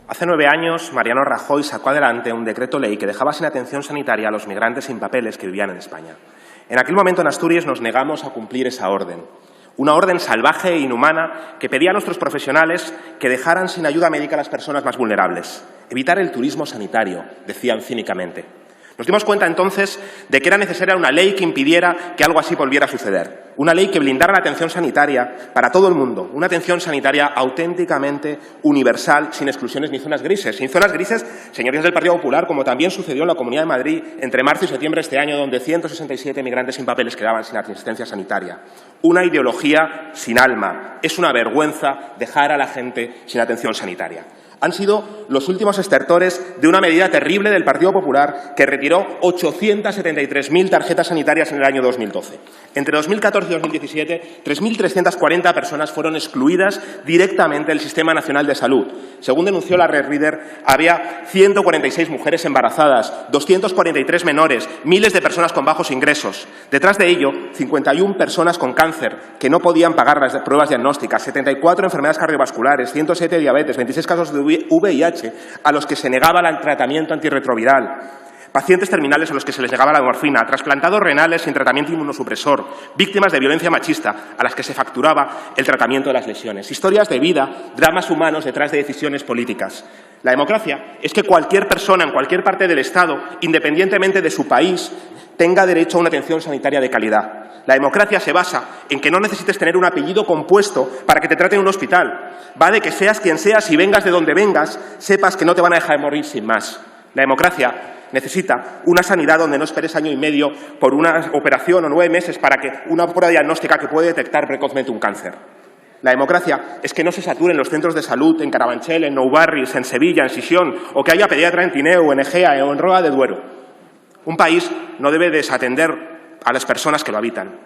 Hace 9 años, Mariano Rajoy sacó adelante un decreto ley que dejaba sin atención sanitaria a los migrantes sin papeles que vivían en España. En aquel momento en Asturias nos negamos a cumplir esa orden. Una orden salvaje e inhumana que pedía a nuestros profesionales que dejaran sin ayuda médica a las personas más vulnerables. Evitar el turismo sanitario, decían cínicamente. Nos dimos cuenta entonces de que era necesaria una ley que impidiera que algo así volviera a suceder. Una ley que blindara la atención sanitaria para todo el mundo. Una atención sanitaria auténticamente universal, sin exclusiones ni zonas grises. Sin zonas grises, señorías del Partido Popular, como también sucedió en la Comunidad de Madrid entre marzo y septiembre de este año, donde 167 migrantes sin papeles quedaban sin asistencia sanitaria. Una ideología sin alma. Es una vergüenza dejar a la gente sin atención sanitaria. Han sido los últimos estertores de una medida terrible del Partido Popular que retiró 873.000 tarjetas sanitarias en el año 2012. Entre 2014 y 2017, 3.340 personas fueron excluidas directamente del Sistema Nacional de Salud. Según denunció la Red Reader, había 146 mujeres embarazadas, 243 menores, miles de personas con bajos ingresos. Detrás de ello, 51 personas con cáncer que no podían pagar las pruebas diagnósticas, 74 enfermedades cardiovasculares, 107 diabetes, 26 casos de VIH a los que se negaba el tratamiento antirretroviral, pacientes terminales a los que se les negaba la morfina, trasplantados renales sin tratamiento inmunosupresor, víctimas de violencia machista a las que se facturaba el tratamiento de las lesiones. Historias de vida, dramas humanos detrás de decisiones políticas. La democracia es que cualquier persona en cualquier parte del Estado, independientemente de su país, tenga derecho a una atención sanitaria de calidad. La democracia se basa en que no necesites tener un apellido compuesto para que te traten en un hospital. Va de que seas quien seas y vengas de donde vengas, sepas que no te van a dejar morir sin más. La democracia necesita una sanidad donde no esperes año y medio por una operación o 9 meses para que una prueba diagnóstica que puede detectar precozmente un cáncer. La democracia es que no se saturen los centros de salud en Carabanchel, en Nou Barris, en Sevilla, en Sisión, o que haya pediatra en Tineo, en Egea o en Roda de Duero. Un país no debe desatender a las personas que lo habitan.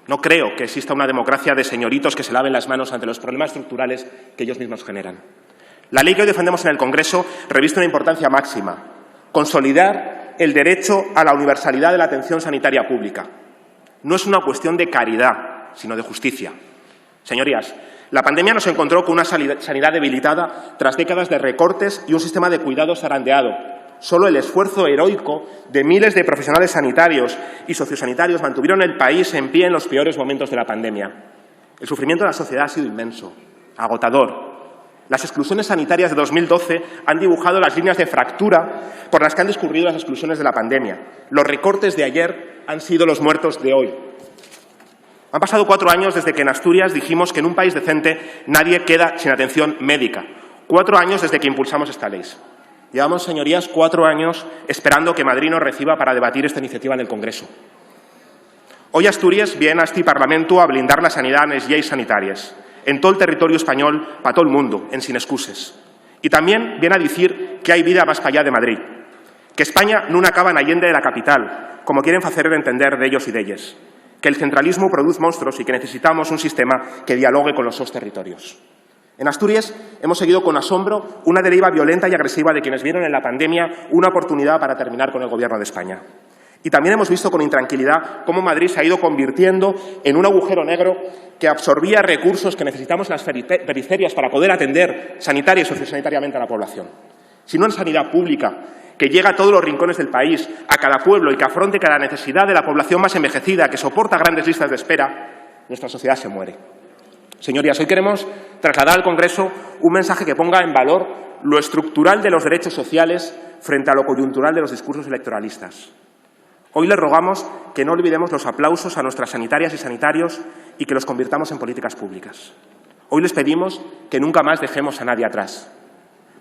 No creo que exista una democracia de señoritos que se laven las manos ante los problemas estructurales que ellos mismos generan. La ley que hoy defendemos en el Congreso reviste una importancia máxima: consolidar el derecho a la universalidad de la atención sanitaria pública. No es una cuestión de caridad, sino de justicia. Señorías, la pandemia nos encontró con una sanidad debilitada tras décadas de recortes y un sistema de cuidados zarandeado. Solo el esfuerzo heroico de miles de profesionales sanitarios y sociosanitarios mantuvieron el país en pie en los peores momentos de la pandemia. El sufrimiento de la sociedad ha sido inmenso, agotador. Las exclusiones sanitarias de 2012 han dibujado las líneas de fractura por las que han discurrido las exclusiones de la pandemia. Los recortes de ayer han sido los muertos de hoy. Han pasado 4 años desde que en Asturias dijimos que en un país decente nadie queda sin atención médica. 4 años desde que impulsamos esta ley. Llevamos, señorías, 4 años esperando que Madrid nos reciba para debatir esta iniciativa en el Congreso. Hoy Asturias viene a este Parlamento a blindar la sanidad en les lleis sanitarias, en todo el territorio español, para todo el mundo, en sin excuses. Y también viene a decir que hay vida más allá de Madrid, que España no acaba en Allende de la capital, como quieren hacer entender de ellos y de ellas, que el centralismo produce monstruos y que necesitamos un sistema que dialogue con los dos territorios. En Asturias hemos seguido con asombro una deriva violenta y agresiva de quienes vieron en la pandemia una oportunidad para terminar con el Gobierno de España. Y también hemos visto con intranquilidad cómo Madrid se ha ido convirtiendo en un agujero negro que absorbía recursos que necesitamos en las periferias para poder atender sanitaria y sociosanitariamente a la población. Sino en sanidad pública, que llega a todos los rincones del país, a cada pueblo y que afronte cada necesidad de la población más envejecida, que soporta grandes listas de espera, nuestra sociedad se muere. Señorías, hoy queremos trasladar al Congreso un mensaje que ponga en valor lo estructural de los derechos sociales frente a lo coyuntural de los discursos electoralistas. Hoy les rogamos que no olvidemos los aplausos a nuestras sanitarias y sanitarios y que los convirtamos en políticas públicas. Hoy les pedimos que nunca más dejemos a nadie atrás.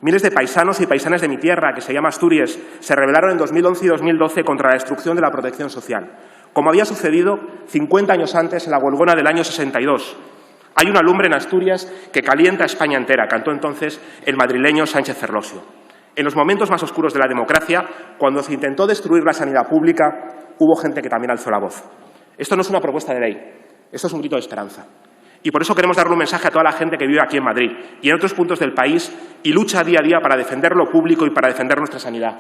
Miles de paisanos y paisanas de mi tierra, que se llama Asturias, se rebelaron en 2011 y 2012 contra la destrucción de la protección social, como había sucedido 50 años antes en la Huelgona del año 62. Hay una lumbre en Asturias que calienta a España entera, cantó entonces el madrileño Sánchez Ferlosio. En los momentos más oscuros de la democracia, cuando se intentó destruir la sanidad pública, hubo gente que también alzó la voz. Esto no es una propuesta de ley, esto es un grito de esperanza. Y por eso queremos darle un mensaje a toda la gente que vive aquí en Madrid y en otros puntos del país y lucha día a día para defender lo público y para defender nuestra sanidad.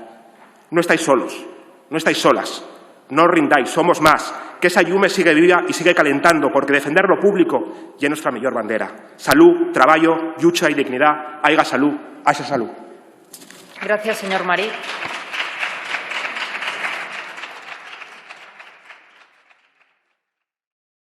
No estáis solos, no estáis solas, no os rindáis, somos más. Que esa llume sigue viva y sigue calentando, porque defender lo público ya es nuestra mejor bandera. Salud, trabajo, lucha y dignidad, haiga salud, haya salud. Gracias, señor Marí.